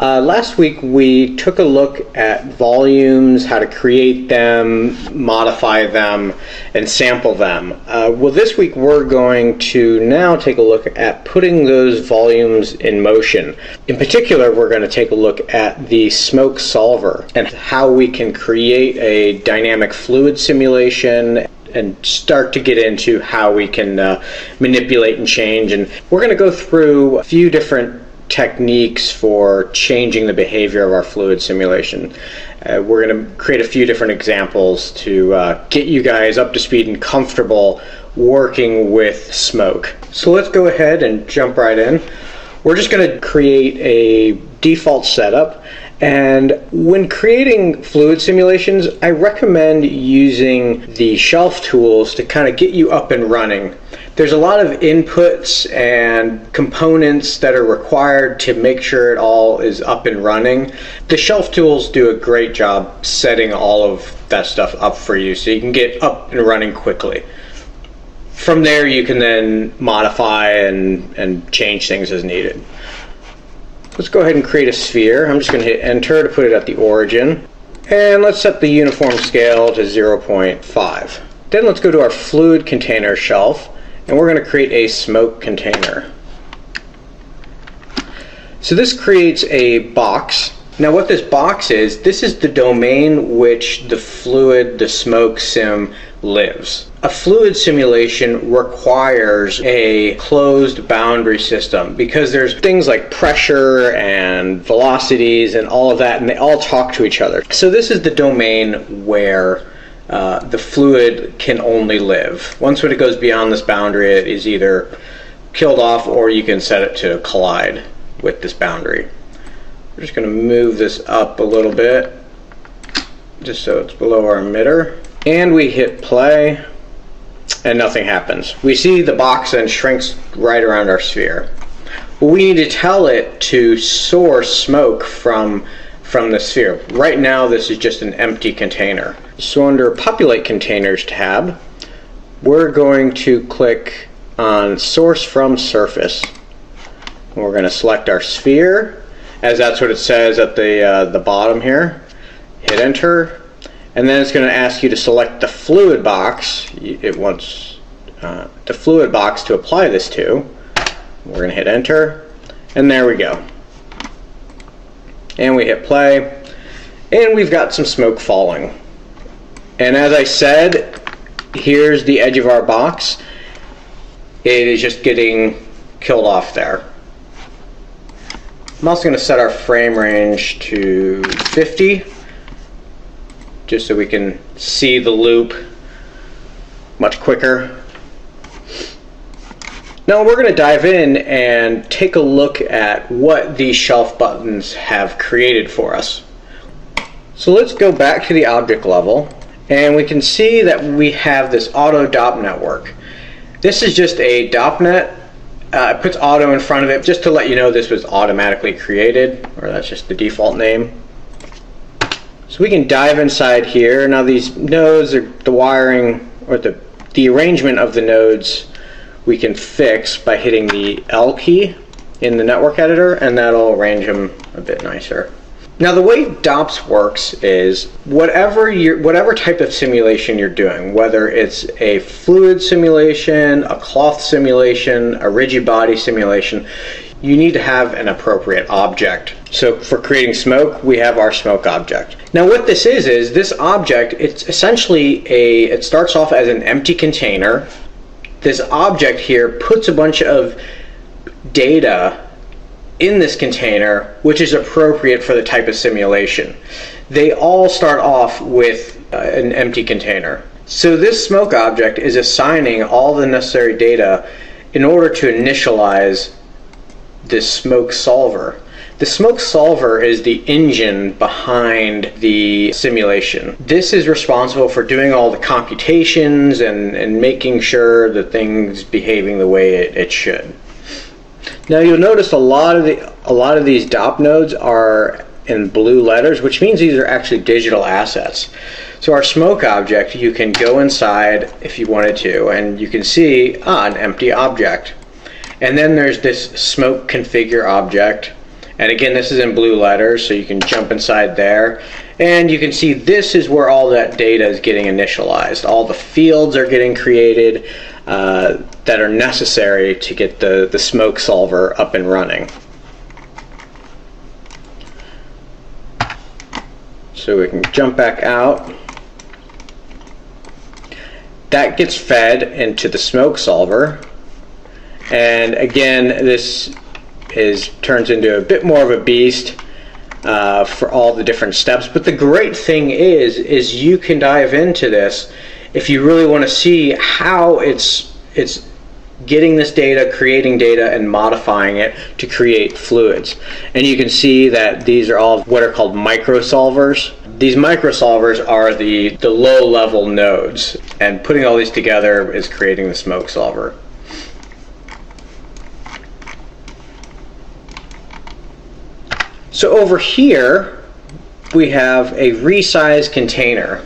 Last week we took a look at volumes, how to create them, modify them, and sample them. Well, this week we're going to now take a look at putting those volumes in motion. In particular, we're going to take a look at the smoke solver and how we can create a dynamic fluid simulation and start to get into how we can manipulate and change. And we're going to go through a few different techniques for changing the behavior of our fluid simulation. We're going to create a few different examples to get you guys up to speed and comfortable working with smoke. So let's go ahead and jump right in. We're just going to create a default setup, and when creating fluid simulations, I recommend using the shelf tools to kind of get you up and running. There's a lot of inputs and components that are required to make sure it all is up and running. The shelf tools do a great job setting all of that stuff up for you so you can get up and running quickly. From there you can then modify and change things as needed. Let's go ahead and create a sphere. I'm just going to hit enter to put it at the origin. And let's set the uniform scale to 0.5. Then let's go to our fluid container shelf, and we're going to create a smoke container. So this creates a box. Now what this box is, this is the domain which the fluid, the smoke sim, lives. A fluid simulation requires a closed boundary system because there's things like pressure and velocities and all of that, and they all talk to each other. So this is the domain where the fluid can only live. Once when it goes beyond this boundary, it is either killed off or you can set it to collide with this boundary. We're just going to move this up a little bit just so it's below our emitter. And we hit play and nothing happens. We see the box then shrinks right around our sphere. Well, we need to tell it to source smoke from the sphere. Right now this is just an empty container. So under Populate Containers tab, we're going to click on Source from Surface. And we're going to select our sphere, as that's what it says at the bottom here. Hit enter, and then it's going to ask you to select the fluid box. It wants the fluid box to apply this to. We're going to hit enter, and there we go. And we hit play, and we've got some smoke falling. And as I said, here's the edge of our box. It is just getting killed off there. I'm also going to set our frame range to 50, just so we can see the loop much quicker. Now we're going to dive in and take a look at what these shelf buttons have created for us. So let's go back to the object level, and we can see that we have this auto DOP network. This is just a DOP net. It puts auto in front of it just to let you know this was automatically created, or that's just the default name. So we can dive inside here. Now these nodes, are the wiring, or the arrangement of the nodes we can fix by hitting the L key in the network editor, and that'll arrange them a bit nicer. Now the way DOPS works is whatever type of simulation you're doing, whether it's a fluid simulation, a cloth simulation, a rigid body simulation, you need to have an appropriate object. So for creating smoke, we have our smoke object. Now what this is this object, it's essentially it starts off as an empty container. This object here puts a bunch of data in this container, which is appropriate for the type of simulation. They all start off with an empty container. So this smoke object is assigning all the necessary data in order to initialize this smoke solver. The smoke solver is the engine behind the simulation. This is responsible for doing all the computations and making sure that things behaving the way it should. Now you'll notice a lot of these DOP nodes are in blue letters, which means these are actually digital assets. So our smoke object, you can go inside if you wanted to, and you can see an empty object. And then there's this smoke configure object, And again, this is in blue letters, so you can jump inside there. And you can see this is where all that data is getting initialized. All the fields are getting created that are necessary to get the smoke solver up and running. So we can jump back out. That gets fed into the smoke solver. And again, this turns into a bit more of a beast for all the different steps. But the great thing is you can dive into this if you really want to see how it's getting this data, creating data, and modifying it to create fluids. And you can see that these are all what are called microsolvers. These microsolvers are the low-level nodes, and putting all these together is creating the smoke solver. So over here, we have a resize container.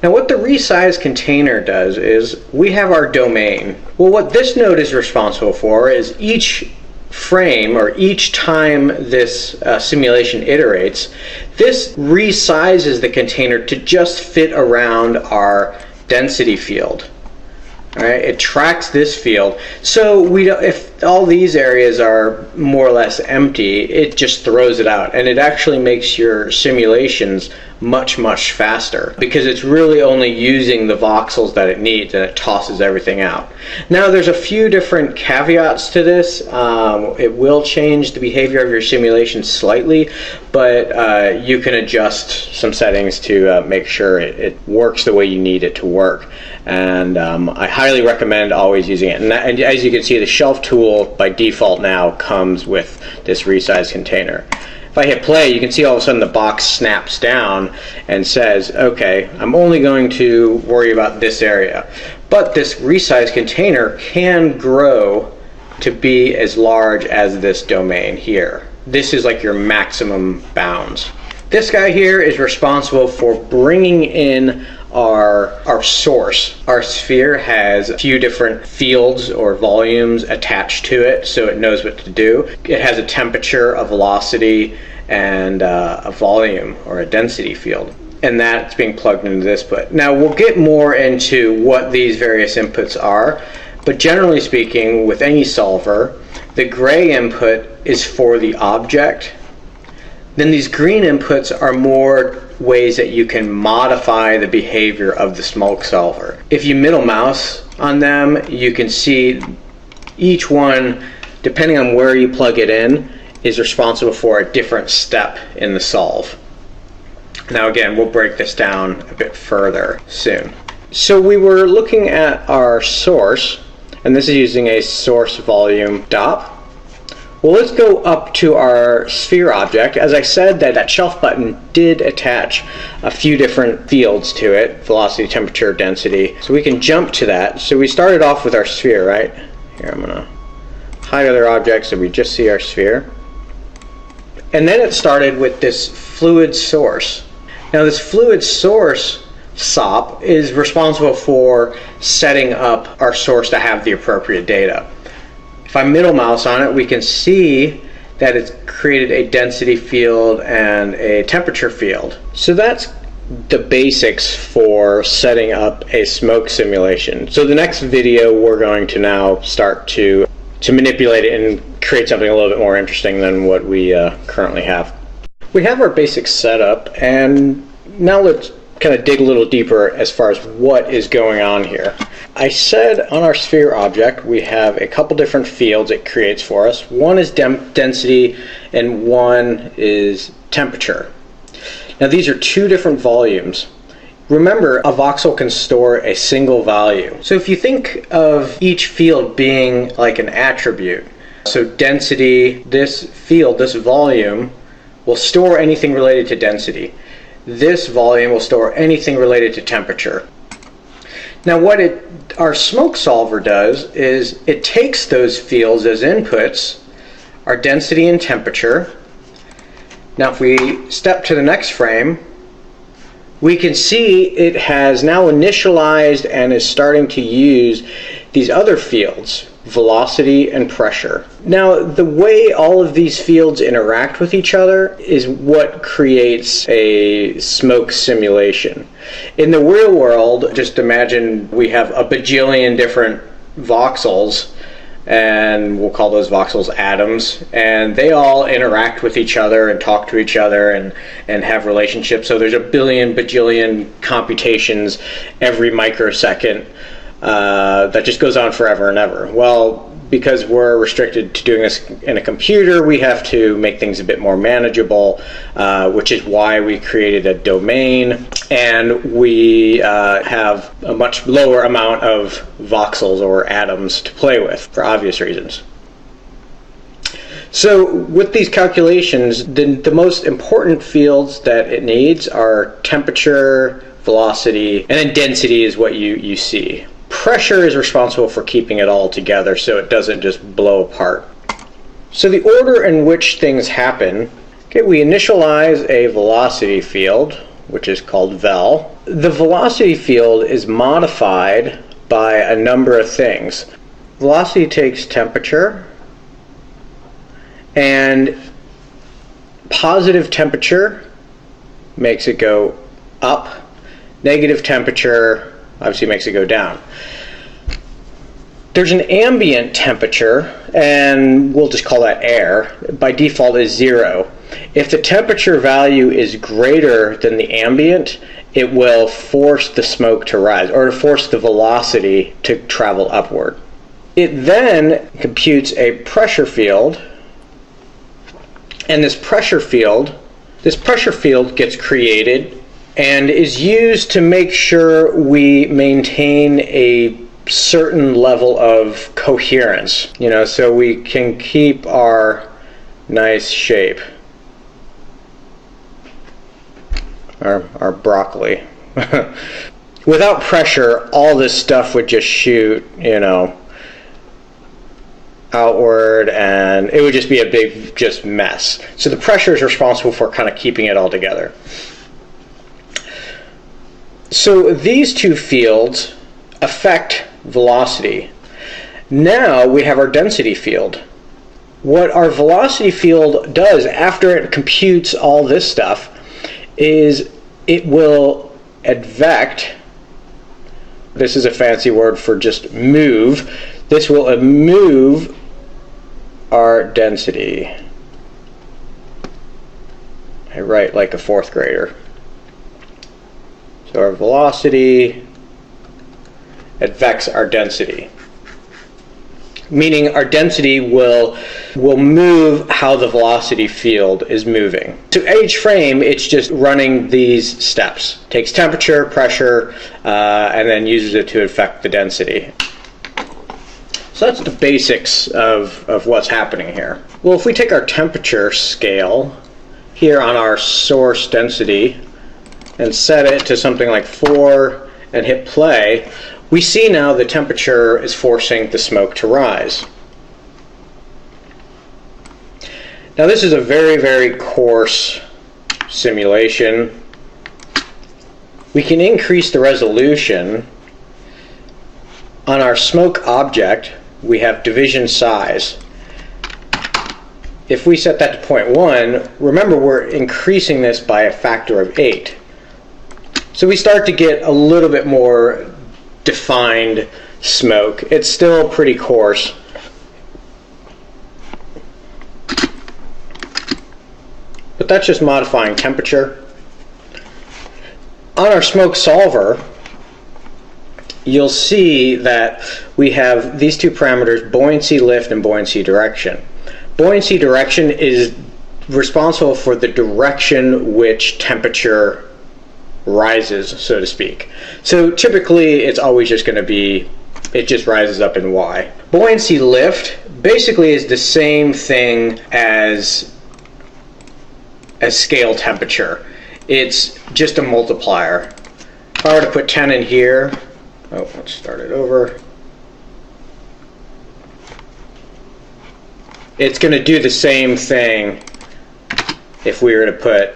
Now what the resize container does is we have our domain. Well, what this node is responsible for is each frame, or each time this simulation iterates, this resizes the container to just fit around our density field. All right, it tracks this field, so if all these areas are more or less empty, it just throws it out, and it actually makes your simulations much faster because it's really only using the voxels that it needs, and it tosses everything out. Now there's a few different caveats to this. It will change the behavior of your simulation slightly, but you can adjust some settings to make sure it works the way you need it to work. And I highly recommend always using it. And as you can see, the shelf tool by default now comes with this resize container. If I hit play, you can see all of a sudden the box snaps down and says, okay, I'm only going to worry about this area. But this resize container can grow to be as large as this domain here. This is like your maximum bounds. This guy here is responsible for bringing in our source. Our sphere has a few different fields or volumes attached to it, so it knows what to do. It has a temperature, a velocity, and a volume or a density field, and that's being plugged into this input. Now we'll get more into what these various inputs are, but generally speaking, with any solver, the gray input is for the object. Then these green inputs are more ways that you can modify the behavior of the smoke solver. If you middle mouse on them, you can see each one, depending on where you plug it in, is responsible for a different step in the solve. Now again, we'll break this down a bit further soon. So we were looking at our source, and this is using a source volume DOP. Well, let's go up to our sphere object. As I said, that shelf button did attach a few different fields to it, velocity, temperature, density. So we can jump to that. So we started off with our sphere, right? Here, I'm gonna hide other objects so we just see our sphere. And then it started with this fluid source. Now this fluid source SOP is responsible for setting up our source to have the appropriate data. If I middle mouse on it, we can see that it's created a density field and a temperature field. So that's the basics for setting up a smoke simulation. So the next video, we're going to now start to manipulate it and create something a little bit more interesting than what we currently have. We have our basics set up, and now let's kind of dig a little deeper as far as what is going on here. I said on our sphere object we have a couple different fields it creates for us. One is density and one is temperature. Now these are two different volumes. Remember, a voxel can store a single value. So if you think of each field being like an attribute, so density, this field, this volume, will store anything related to density. This volume will store anything related to temperature. Now what our smoke solver does is it takes those fields as inputs, our density and temperature. Now if we step to the next frame, we can see it has now initialized and is starting to use these other fields, velocity and pressure. Now, the way all of these fields interact with each other is what creates a smoke simulation. In the real world, just imagine we have a bajillion different voxels, and we'll call those voxels atoms, and they all interact with each other and talk to each other and have relationships. So there's a billion bajillion computations every microsecond that just goes on forever and ever. Well, because we're restricted to doing this in a computer, we have to make things a bit more manageable, which is why we created a domain, and we have a much lower amount of voxels or atoms to play with for obvious reasons. So with these calculations, the most important fields that it needs are temperature, velocity, and then density is what you see. Pressure is responsible for keeping it all together so it doesn't just blow apart. So the order in which things happen, okay, we initialize a velocity field, which is called vel. The velocity field is modified by a number of things. Velocity takes temperature, and positive temperature makes it go up, negative temperature obviously makes it go down. There's an ambient temperature, and we'll just call that air. By default is 0. If the temperature value is greater than the ambient, it will force the smoke to rise, or to force the velocity to travel upward. It then computes a pressure field, and this pressure field gets created and is used to make sure we maintain a certain level of coherence, so we can keep our nice shape, our broccoli. Without pressure, all this stuff would just shoot, outward, and it would just be a big mess. So the pressure is responsible for kind of keeping it all together. So these two fields affect velocity. Now we have our density field. What our velocity field does after it computes all this stuff is it will advect. This is a fancy word for just move. This will move our density. I write like a fourth grader. So our velocity advects our density, meaning our density will move how the velocity field is moving. So each frame, it's just running these steps. Takes temperature, pressure, and then uses it to affect the density. So that's the basics of what's happening here. Well, if we take our temperature scale here on our source density and set it to something like 4 and hit play, we see now the temperature is forcing the smoke to rise. Now this is a very, very coarse simulation. We can increase the resolution. On our smoke object, we have division size. If we set that to 0.1, remember we're increasing this by a factor of 8. So we start to get a little bit more defined smoke. It's still pretty coarse. But that's just modifying temperature. On our smoke solver, you'll see that we have these two parameters, buoyancy lift and buoyancy direction. Buoyancy direction is responsible for the direction which temperature rises, so to speak. So typically it's always just going to be, it just rises up in Y. Buoyancy lift basically is the same thing as scale temperature. It's just a multiplier. If I were to put 10 in here, let's start it over. It's going to do the same thing if we were to put,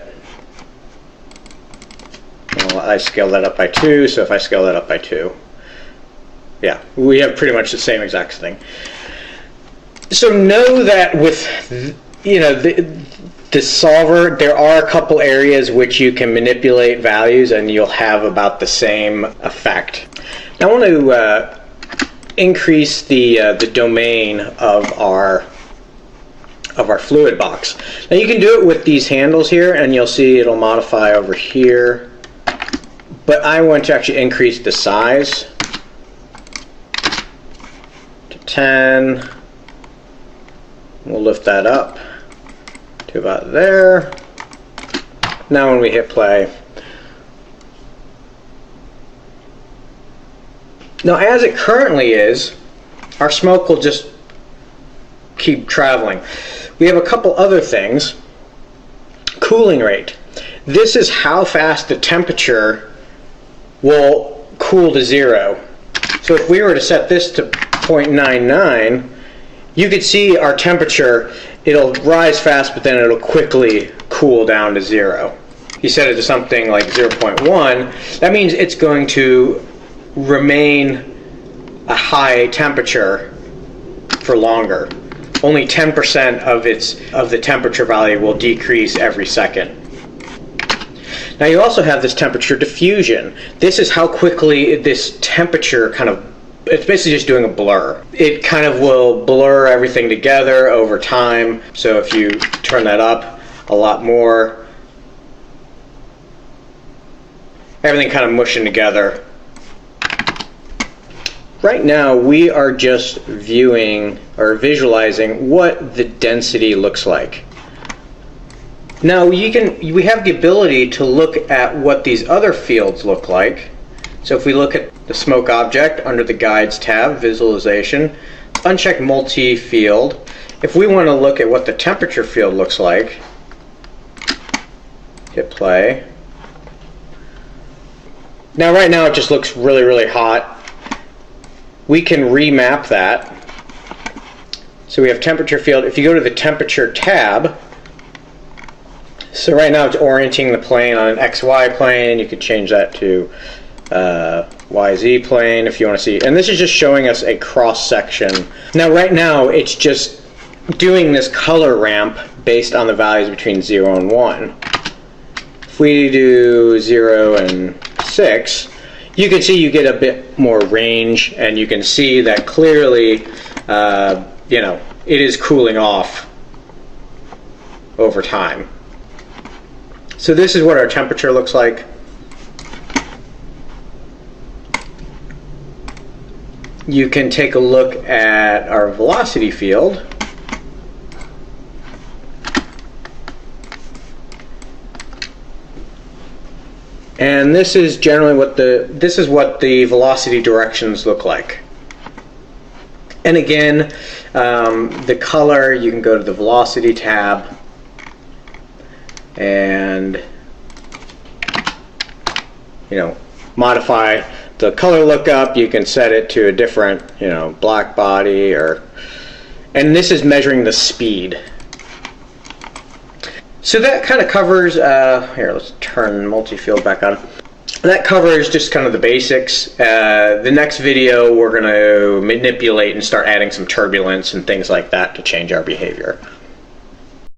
well, I scaled that up by 2, so if I scale that up by 2, yeah, we have pretty much the same exact thing. So know that with, you know, the solver, there are a couple areas which you can manipulate values and you'll have about the same effect. Now I want to increase the domain of our fluid box. Now you can do it with these handles here, and you'll see it'll modify over here. But I want to actually increase the size to 10. We'll lift that up to about there. Now when we hit play, now as it currently is, our smoke will just keep traveling. We have a couple other things. Cooling rate. This is how fast the temperature will cool to 0. So if we were to set this to 0.99, you could see our temperature, it'll rise fast, but then it'll quickly cool down to 0. You set it to something like 0.1, that means it's going to remain a high temperature for longer. Only 10% of the temperature value will decrease every second. Now you also have this temperature diffusion. This is how quickly this temperature it's basically just doing a blur. It kind of will blur everything together over time. So if you turn that up a lot more, everything kind of mushing together. Right now we are just viewing or visualizing what the density looks like. Now we have the ability to look at what these other fields look like. So if we look at the smoke object under the Guides tab, Visualization, uncheck Multi-Field. If we want to look at what the temperature field looks like, hit play. Now right now it just looks really, really hot. We can remap that. So we have temperature field. If you go to the Temperature tab, so right now it's orienting the plane on an XY plane. You could change that to YZ plane if you want to see. And this is just showing us a cross section. Now right now it's just doing this color ramp based on the values between 0 and 1. If we do 0 and 6, you can see you get a bit more range, and you can see that clearly you know, it is cooling off over time. So this is what our temperature looks like. You can take a look at our velocity field. And this is generally what the velocity directions look like. And again, the color, you can go to the Velocity tab and, you know, modify the color lookup. You can set it to a different, you know, black body, and this is measuring the speed. So that kind of covers, here, let's turn multi-field back on. That covers just kind of the basics. The next video we're going to manipulate and start adding some turbulence and things like that to change our behavior.